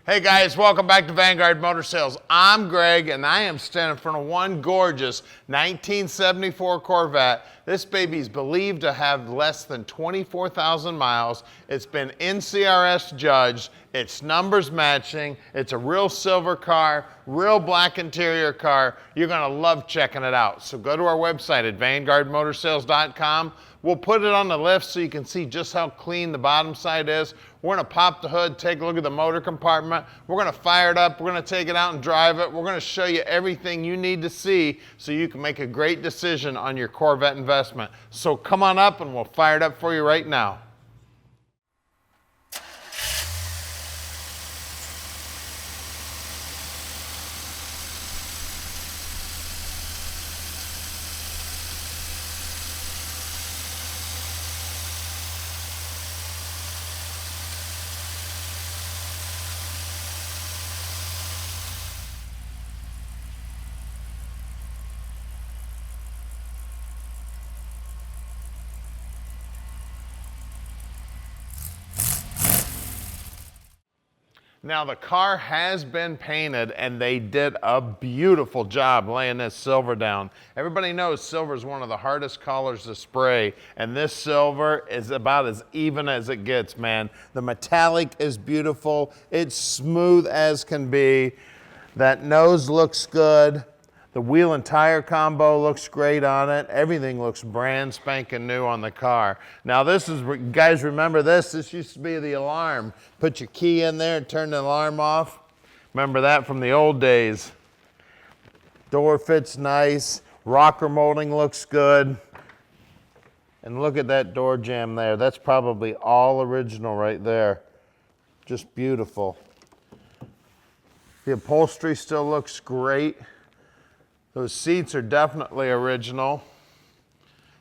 Hey guys, welcome back to Vanguard Motor Sales. I'm Greg and I am standing in front of one gorgeous 1974 Corvette. This baby's believed to have less than 24,000 miles. It's been NCRS judged. It's numbers matching. It's a real silver car, real black interior car. You're gonna love checking it out. So go to our website at vanguardmotorsales.com. We'll put it on the lift so you can see just how clean the bottom side is. We're gonna pop the hood, take a look at the motor compartment. We're gonna fire it up. We're gonna take it out and drive it. We're gonna show you everything you need to see so you can make a great decision on your Corvette investment. So come on up and we'll fire it up for you right now. Now the car has been painted and they did a beautiful job laying this silver down. Everybody knows silver is one of the hardest colors to spray, and this silver is about as even as it gets, man. The metallic is beautiful. It's smooth as can be. That nose looks good. The wheel and tire combo looks great on it. Everything looks brand spanking new on the car. Now this is, guys remember this? This used to be the alarm. Put your key in there and turn the alarm off. Remember that from the old days. Door fits nice. Rocker molding looks good. And look at that door jamb there. That's probably all original right there. Just beautiful. The upholstery still looks great. Those seats are definitely original.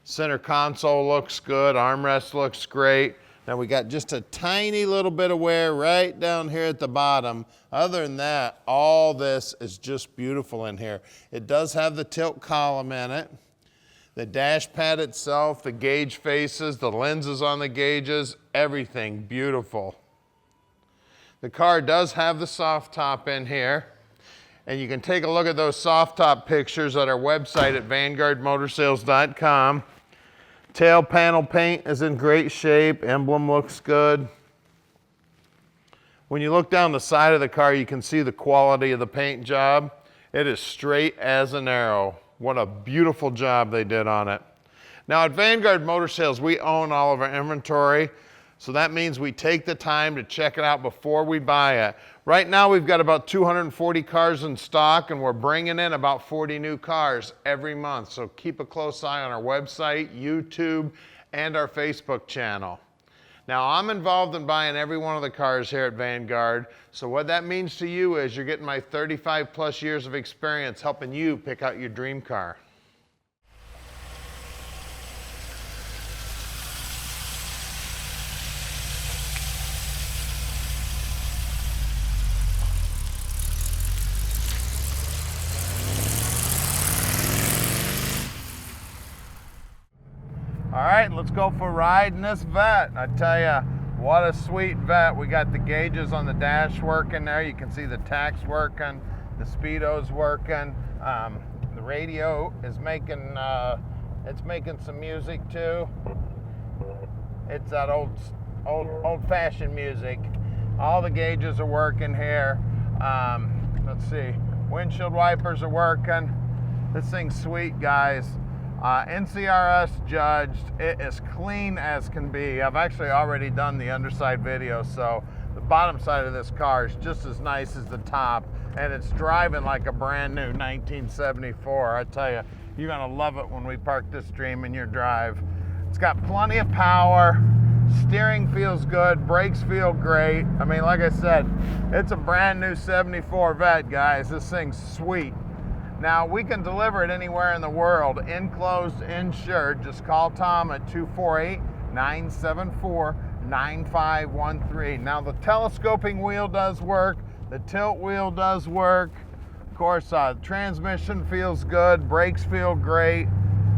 Center console looks good, armrest looks great. Now we got just a tiny little bit of wear right down here at the bottom. Other than that, all this is just beautiful in here. It does have the tilt column in it. The dash pad itself, the gauge faces, the lenses on the gauges, everything beautiful. The car does have the soft top in here. And you can take a look at those soft top pictures at our website at vanguardmotorsales.com. Tail panel paint is in great shape. Emblem looks good. When you look down the side of the car, you can see the quality of the paint job. It is straight as an arrow. What a beautiful job they did on it. Now at Vanguard Motor Sales, we own all of our inventory. So that means we take the time to check it out before we buy it. Right now we've got about 240 cars in stock and we're bringing in about 40 new cars every month. So keep a close eye on our website, YouTube, and our Facebook channel. Now I'm involved in buying every one of the cars here at Vanguard. So what that means to you is you're getting my 35 plus years of experience helping you pick out your dream car. All right, let's go for a ride in this Vette. I tell you, what a sweet Vette. We got the gauges on the dash working there. You can see the tach's working, the speedo's working. The radio is making, it's making some music too. It's that old-fashioned music. All the gauges are working here. Let's see, windshield wipers are working. This thing's sweet, guys. NCRS judged. It is clean as can be. I've actually already done the underside video, so the bottom side of this car is just as nice as the top, and it's driving like a brand new 1974. I tell you, you're gonna love it when we park this Dream in your drive. It's got plenty of power. Steering feels good, brakes feel great. I mean, like I said, it's a brand new 74 Vette, guys. This thing's sweet. Now, we can deliver it anywhere in the world, enclosed, insured. Just call Tom at 248-974-9513. Now, the telescoping wheel does work. The tilt wheel does work. Of course, the transmission feels good. Brakes feel great.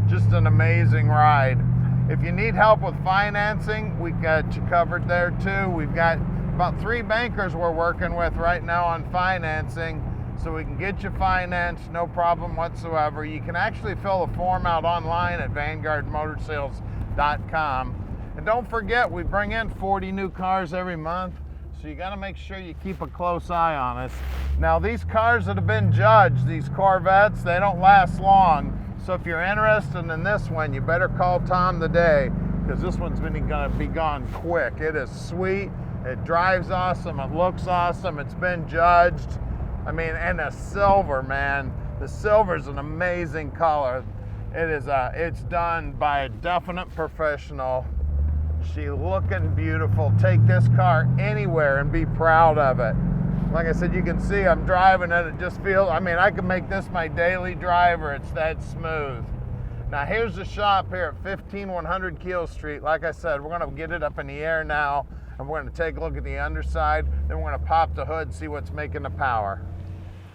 Just an amazing ride. If you need help with financing, we got you covered there too. We've got About 3 bankers we're working with right now on financing, so we can get you financed, no problem whatsoever. You can actually fill the form out online at VanguardMotorsales.com. And don't forget, we bring in 40 new cars every month, so you gotta make sure you keep a close eye on us. Now, these cars that have been judged, these Corvettes, they don't last long. So if you're interested in this one, you better call Tom today, because this one's gonna be gone quick. It is sweet, it drives awesome, it looks awesome, it's been judged. I mean, and the silver, man, the silver is an amazing color. It is, it's done by a definite professional. She's looking beautiful. Take this car anywhere and be proud of it. Like I said, you can see I'm driving it. It just feels, I mean, I can make this my daily driver. It's that smooth. Now here's the shop here at 15100 Keel Street. Like I said, we're gonna get it up in the air now, and we're gonna take a look at the underside. Then we're gonna pop the hood, see what's making the power.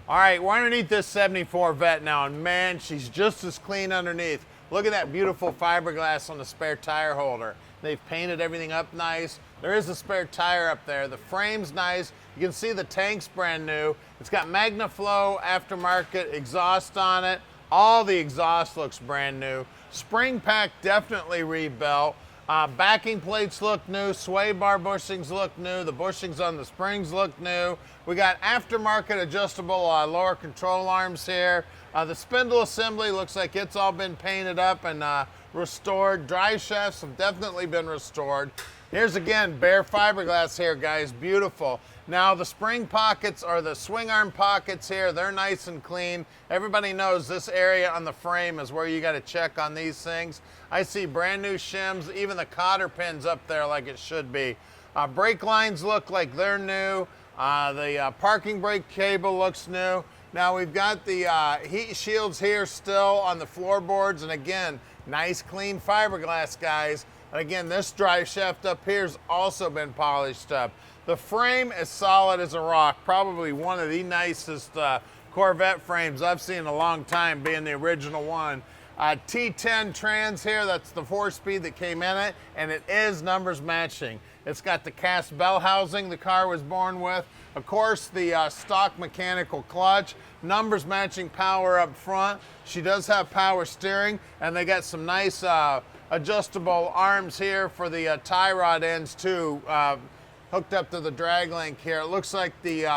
All right, we're underneath this 74 Vette now, and man, she's just as clean underneath. Look at that beautiful fiberglass on the spare tire holder. They've painted everything up nice. There is a spare tire up there. The frame's nice. You can see the tank's brand new. It's got MagnaFlow aftermarket exhaust on it. All the exhaust looks brand new. Spring pack definitely rebuilt. Backing plates look new. Sway bar bushings look new. The bushings on the springs look new. We got aftermarket adjustable lower control arms here. The spindle assembly looks like it's all been painted up and restored. Drive shafts have definitely been restored. Here's again bare fiberglass here, guys, beautiful. Now the spring pockets or the swing arm pockets here, they're nice and clean. Everybody knows this area on the frame is where you got to check on these things. I see brand new shims, even the cotter pins up there like it should be. Brake lines look like they're new. The parking brake cable looks new. Now we've got the heat shields here still on the floorboards, and again, nice clean fiberglass, guys. And again, this drive shaft up here has also been polished up. The frame is solid as a rock, probably one of the nicest Corvette frames I've seen in a long time, being the original one. T10 trans here, that's the 4-speed that came in it, and it is numbers matching. It's got the cast bell housing the car was born with. Of course, the stock mechanical clutch, numbers matching power up front. She does have power steering, and they got some nice adjustable arms here for the tie rod ends too, hooked up to the drag link here. It looks like the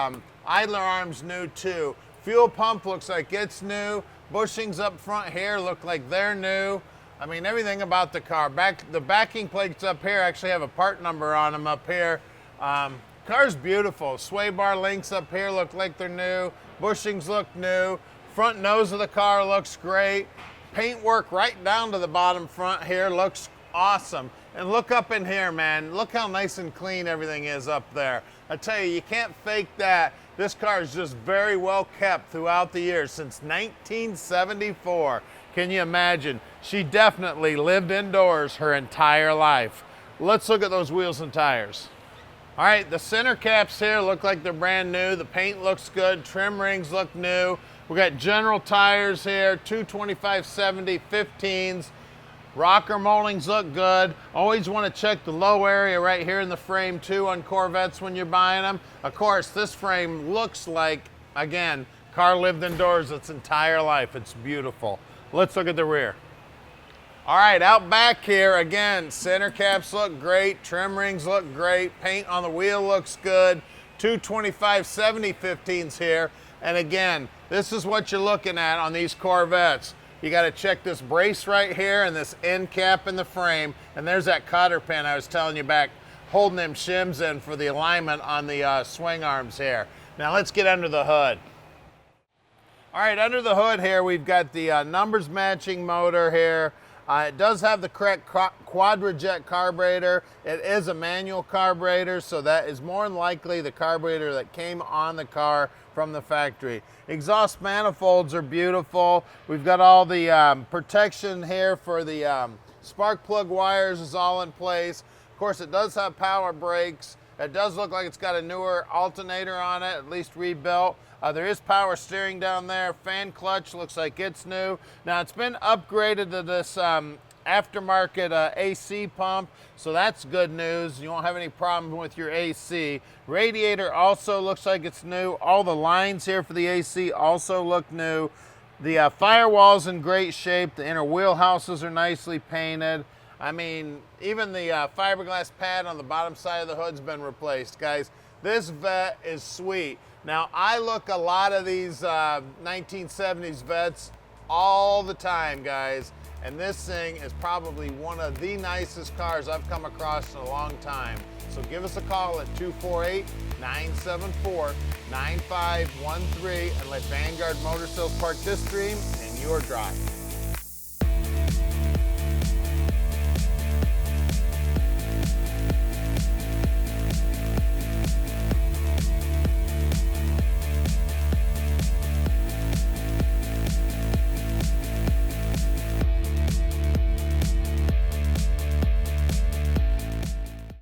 idler arm's new too. Fuel pump looks like it's new. Bushings up front here look like they're new. I mean, everything about the car. The backing plates up here actually have a part number on them up here. Car's beautiful. Sway bar links up here look like they're new. Bushings look new. Front nose of the car looks great. Paint work right down to the bottom front here looks awesome. And look up in here, man. Look how nice and clean everything is up there. I tell you, you can't fake that. This car is just very well kept throughout the years, since 1974. Can you imagine? She definitely lived indoors her entire life. Let's look at those wheels and tires. All right, the center caps here look like they're brand new. The paint looks good. Trim rings look new. We got general tires here, 225/70 15s. Rocker moldings look good. Always want to check the low area right here in the frame too on Corvettes when you're buying them. Of course, this frame looks like, again, car lived indoors its entire life. It's beautiful. Let's look at the rear. All right, out back here, again, center caps look great. Trim rings look great. Paint on the wheel looks good. 225/70 15s here. And again, this is what you're looking at on these Corvettes. You got to check this brace right here and this end cap in the frame. And there's that cotter pin I was telling you back, holding them shims in for the alignment on the swing arms here. Now let's get under the hood. All right, under the hood here, we've got the numbers matching motor here. It does have the correct quadrajet carburetor. It is a manual carburetor, so that is more than likely the carburetor that came on the car from the factory. Exhaust manifolds are beautiful. We've got all the protection here for the spark plug wires is all in place. Of course, it does have power brakes. It does look like it's got a newer alternator on it, at least rebuilt. There is power steering down there. Fan clutch looks like it's new. Now it's been upgraded to this aftermarket AC pump, so that's good news. You won't have any problem with your AC. Radiator also looks like it's new. All the lines here for the AC also look new. The firewall's in great shape. The inner wheelhouses are nicely painted. I mean, even the fiberglass pad on the bottom side of the hood's been replaced, guys. This Vette is sweet. Now, I look a lot of these 1970s Vettes all the time, guys, and this thing is probably one of the nicest cars I've come across in a long time. So give us a call at 248-974-9513 and let Vanguard Motor Sales park this dream in your drive.